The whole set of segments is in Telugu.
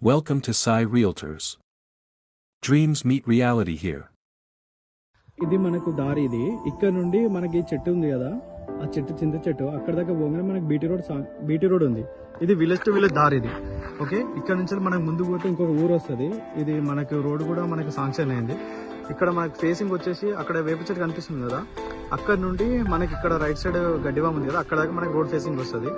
Welcome to Sai Realtors. Dreams meet reality here. ఇది మనకు దారి. ఇది ఇక్కడ నుండి మనకి చెట్టు ఉంది కదా, ఆ చెట్టు చింత చెట్టు అక్కడ దాకా పోగానే మనకి బీటీ రోడ్ ఉంది. ఇది విలేజ్ టు విలేజ్ దారి ఇది. ఓకే, ఇక్కడ నుంచి మనకు ముందు పోతే ఇంకొక ఊరు వస్తుంది. ఇది మనకు రోడ్ కూడా మనకి శాంక్షన్ అయింది. ఇక్కడ మనకి ఫేసింగ్ వచ్చేసి అక్కడ వేప చెట్టు కనిపిస్తుంది కదా, అక్కడ నుండి మనకి ఇక్కడ రైట్ సైడ్ గడ్డివాం ఉంది కదా, అక్కడ దాకా మనకి రోడ్ ఫేసింగ్ వస్తుంది.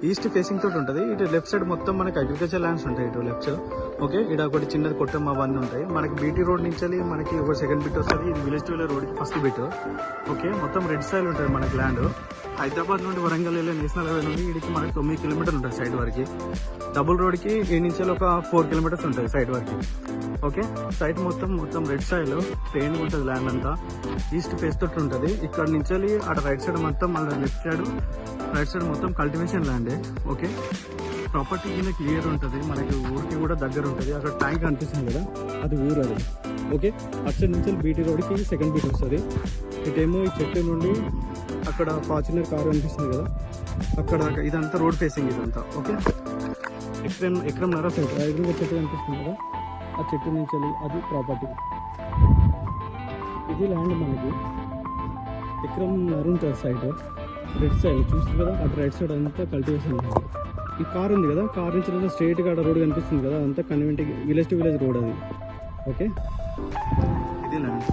ఈస్ట్ ఫేసింగ్ తోటి ఉంటుంది. ఇటు లెఫ్ట్ సైడ్ మొత్తం మనకి అగ్రికల్చర్ ల్యాండ్స్ ఉంటాయి ఇటు లెఫ్ట్ సైడ్. ఓకే, ఇక్కడ ఒకటి చిన్నది కొట్టం అవన్నీ ఉంటాయి. మనకి బీటీ రోడ్ నుంచి మనకి ఒక సెకండ్ బిట్ వస్తుంది. ఇది విలేజ్ టు విలేజ్ రోడ్కి ఫస్ట్ బిట్. ఓకే, మొత్తం రెడ్ సైడ్ ఉంటుంది మనకి ల్యాండ్. హైదరాబాద్ నుండి వరంగల్ వెళ్ళే నేషనల్ హైవే నుండి ఇడికి మనకి 9 కిలోమీటర్లు ఉంటుంది సైడ్ వరకు. డబుల్ రోడ్కి ఈ నుంచి ఒక 4 కిలోమీటర్స్ ఉంటుంది సైడ్ వరకు. ఓకే, సైడ్ మొత్తం రెడ్ సైడ్ ప్లేన్ ఉంటుంది ల్యాండ్ అంతా. ఈస్ట్ ఫేస్ తోటి ఉంటుంది. ఇక్కడ నుంచి అటు రైట్ సైడ్ మొత్తం మళ్ళీ లెఫ్ట్ సైడ్ రైట్ సైడ్ మొత్తం కల్టివేషన్ ల్యాండే. ఓకే, ప్రాపర్టీ కింద క్లియర్ ఉంటుంది. మనకి ఊరికి కూడా దగ్గర ఉంటుంది. అక్కడ ట్యాంక్ అనిపిస్తుంది కదా, అది ఊరు అది. ఓకే, అక్కడ నుంచి బీటీ రోడ్కి సెకండ్ బీట్ వస్తుంది. ఇటేమో ఈ చెట్టు నుండి అక్కడ ఫార్చునర్ కారు అనిపిస్తుంది కదా, అక్కడ ఇదంతా రోడ్ ఫేసింగ్ ఇదంతా. ఓకే, ఎక్రమ్ నర సైడ్ ఎదురుగా చెట్టు కనిపిస్తుంది కదా, ఆ చెట్టు నుంచి అది ప్రాపర్టీ. ఇది ల్యాండ్ మనకి ఎక్రమ్ నర ఉంటుంది సైడ్ రెడ్ సైడ్ చూస్తుంది కదా, అటు రైట్ సైడ్ అంతా కల్టివేషన్. ఈ కార్ ఉంది కదా, కార్ నుంచి స్ట్రైట్గా రోడ్ కనిపిస్తుంది కదా, అంతా convent village to village road అది. ఓకే, ఇది ల్యాండ్.